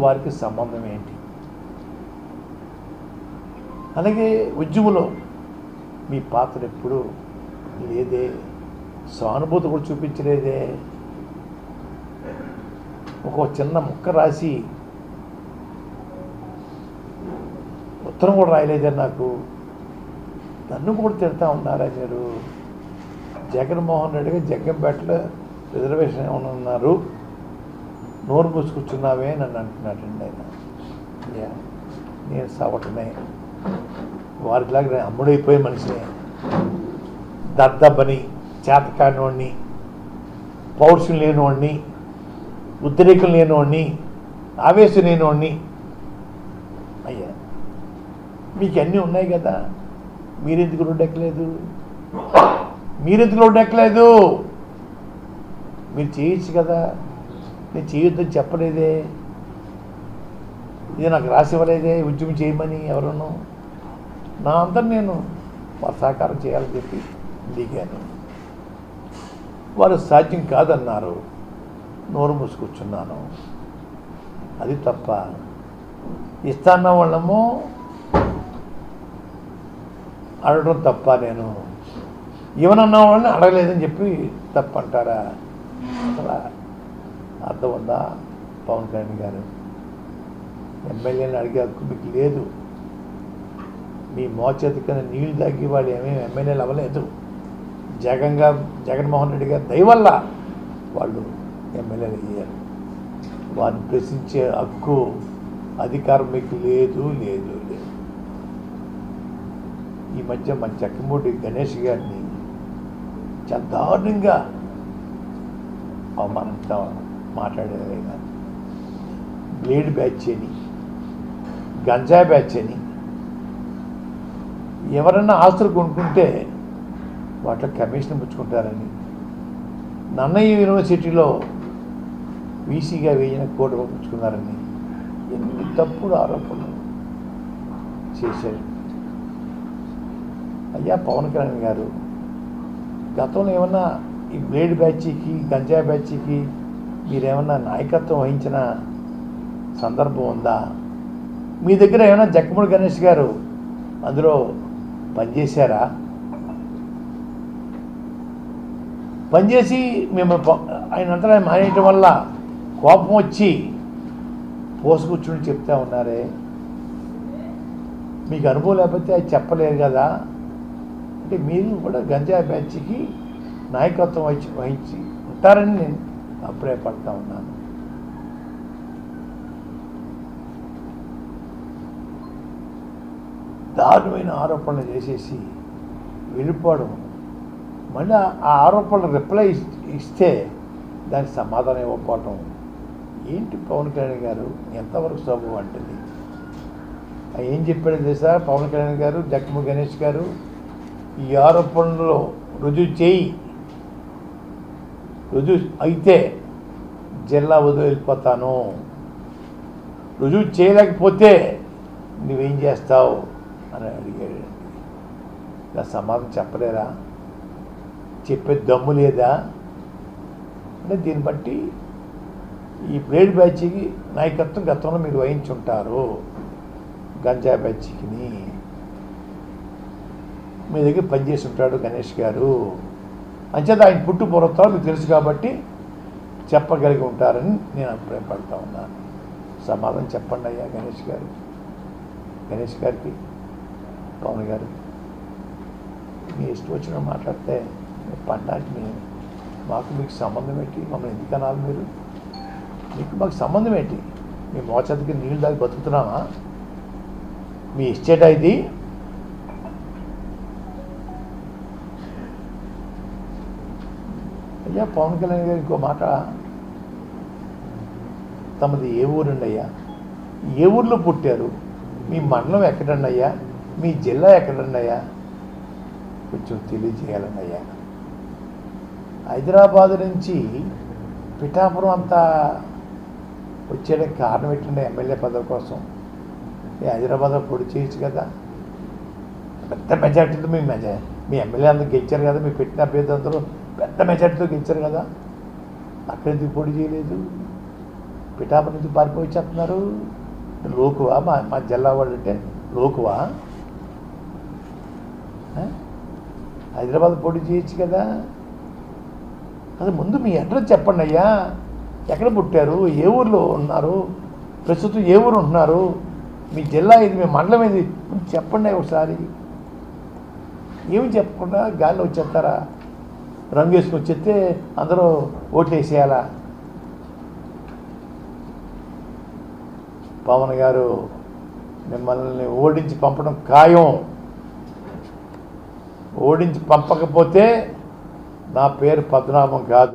వారికి సంబంధం ఏంటి? అలాగే ఉద్యమంలో మీ పాత్ర ఎప్పుడు లేదే, సానుభూతి కూడా చూపించలేదే. ఒక చిన్న ముక్క రాసి ఉత్తరం కూడా రాయలేదే నాకు. నన్ను కూడా తిడతా ఉన్నారా మీరు? జగన్మోహన్ రెడ్డిగా జగ్గంపేటలో రిజర్వేషన్ ఏమైనా ఉన్నారు, నోరు మూసుకొచ్చున్నావే నన్ను అంటున్నాడండి ఆయన. నేను సవటనే, వారిలాగా నేను అమ్ముడైపోయే మనిషిని, దద్దబ్బని, చేతకానివాడిని, పౌరుషం లేనివాడిని, ఉద్రేకం లేనివాడిని, ఆవేశం లేనివాడిని. అయ్యా మీకు అన్నీ ఉన్నాయి కదా, మీరెందుకు రోడ్డెక్కలేదు? మీరెందుకు రోడ్డెక్కలేదు? మీరు చేయొచ్చు కదా. నేను చేయొద్దని చెప్పలేదే, ఇది నాకు రాసివ్వలేదే ఉద్యమం చేయమని ఎవరన్నా. నా అందరు నేను వారు సహకారం చేయాలని చెప్పి దిగాను. వారు సాధ్యం కాదన్నారు, నోరు మూసుకొచ్చున్నాను. అది తప్ప. ఇస్తాన్న వాళ్ళము అడగడం తప్ప, నేను ఇవనన్న వాళ్ళని అడగలేదని చెప్పి తప్ప అంటారా? అసలు అర్థం ఉందా? పవన్ కళ్యాణ్ గారు, ఎమ్మెల్యేని అడిగే హక్కు మీకు లేదు. మీ మోచేతి కింద నీళ్లు తగ్గి వాళ్ళు ఏమేమి ఎమ్మెల్యేలు అవ్వలేదు. జగన్మోహన్ రెడ్డి గారి దయ వల్ల వాళ్ళు ఎమ్మెల్యేలు అయ్యారు. వారిని ప్రశ్నించే హక్కు, అధికారం మీకు లేదు లేదు లేదు. ఈ మధ్య మన చక్రమూడి గణేష్ గారిని చాలా దారుణంగా అవమానంతో మాట్లాడేది. బ్లేడ్ బ్యాచ్ అని, గంజా బ్యాచ్ అని, ఎవరన్నా ఆస్తులు కొనుక్కుంటే వాటిలో కమిషన్ పుచ్చుకుంటారని, నన్నయ్య యూనివర్సిటీలో వీసీగా వేసిన కోటి పుచ్చుకున్నారని ఎన్ని తప్పుడు ఆరోపణలు చేశారు. అయ్యా పవన్ కళ్యాణ్ గారు, గతంలో ఏమన్నా ఈ బ్లేడ్ బ్యాచ్కి, గంజా బ్యాచ్కి మీరేమన్నా నాయకత్వం వహించిన సందర్భం ఉందా? మీ దగ్గర ఏమైనా జక్కమూడి గణేష్ గారు అందులో పనిచేశారా? పనిచేసి మేము ఆయన అంతా మానేయటం వల్ల కోపం వచ్చి పోసుకూర్చుని చెప్తా ఉన్నారే. మీకు అనుభవం లేకపోతే అది చెప్పలేరు కదా. అంటే మీరు కూడా గంజా బ్యాచ్కి నాయకత్వం వహించి ఉంటారని నేను అభిప్రాయపడతా ఉన్నాను. దారుణమైన ఆరోపణలు చేసేసి వెళ్ళిపోవడం, మళ్ళీ ఆ ఆరోపణలు రిప్లై ఇస్తే దానికి సమాధానం ఇవ్వకపోవటం ఏంటి పవన్ కళ్యాణ్ గారు? ఎంతవరకు శోభం అంటుంది? ఏం చెప్పాడు తెలుసా పవన్ కళ్యాణ్ గారు, జక్కమూడి గణేష్ గారు? ఈ ఆరోపణలో రుజువు అయితే జిల్లా వదిలి వెళ్ళిపోతాను, రుజువు చేయలేకపోతే నువ్వేం చేస్తావు అని అడిగాడు. ఇలా సమాధానం చెప్పలేరా? చెప్పే దమ్ము లేదా? అంటే దీన్ని బట్టి ఈ బ్లేడ్ బ్యాచ్కి నాయకత్వం గతంలో మీరు వహించుంటారు. గంజా బ్యాచ్కి మీ దగ్గర పనిచేసి ఉంటాడు గణేష్ గారు. అంచేత ఆయన పుట్టు పూర్వత్వాలు మీకు తెలుసు కాబట్టి చెప్పగలిగి ఉంటారని నేను అభిప్రాయపడతా ఉన్నాను. సమాధానం చెప్పండి అయ్యా గణేష్ గారికి, పవన్ గారు. మీ ఇష్టం వచ్చిన మాట్లాడితే పండడానికి మీకు సంబంధం ఏంటి? మమ్మల్ని ఎందుకు అనాలి మీరు? మాకు సంబంధం ఏంటి? మీ మోచేతికి నీళ్ళు దాగి బతుకుతున్నామా? మీ ఇష్టేటా ఇది? అయ్యా పవన్ కళ్యాణ్ గారు ఇంకో మాట, తమది ఏ ఊరండి అయ్యా? ఏ ఊర్లో పుట్టారు? మీ మండలం ఎక్కడండి అయ్యా? మీ జిల్లా ఎక్కడండి అయ్యా? కొంచెం తెలియజేయాలండి అయ్యా. హైదరాబాద్ నుంచి పిఠాపురం అంతా వచ్చేయడానికి కారణం ఏంటండి? ఎమ్మెల్యే పదవి కోసం. హైదరాబాద్లో పొడి చేయొచ్చు కదా. పెద్ద మెజార్టీతో మీ ఎమ్మెల్యే అందరూ గెలిచారు కదా, మీ పెట్టిన అభ్యర్థులు అందరూ పెద్ద మెజార్టీతో గెలిచారు కదా. అక్కడెందుకు పొడి చేయలేదు? పిఠాపురం నుంచి పారిపోయి వచ్చేస్తున్నారు. లోకువా మా జిల్లా వాళ్ళు అంటే లోకువా? హైదరాబాద్ పోటీ చేయొచ్చు కదా. అది ముందు మీ అడ్రస్ చెప్పండి అయ్యా. ఎక్కడ పుట్టారు, ఏ ఊర్లో ఉన్నారు, ప్రస్తుతం ఏ ఊరు ఉంటున్నారు, మీ జిల్లా ఇది, మీ మండలం ఇది చెప్పండి ఒకసారి. ఏమి చెప్పకుండా గాల్లో వచ్చేస్తారా? రంగు వేసుకొని వచ్చేస్తే అందరూ ఓట్లు వేసేయాలా? పవన్ గారు మిమ్మల్ని ఓడించి పంపడం ఖాయం. ఓడించి పంపకపోతే నా పేరు పద్మనాభం కాదు.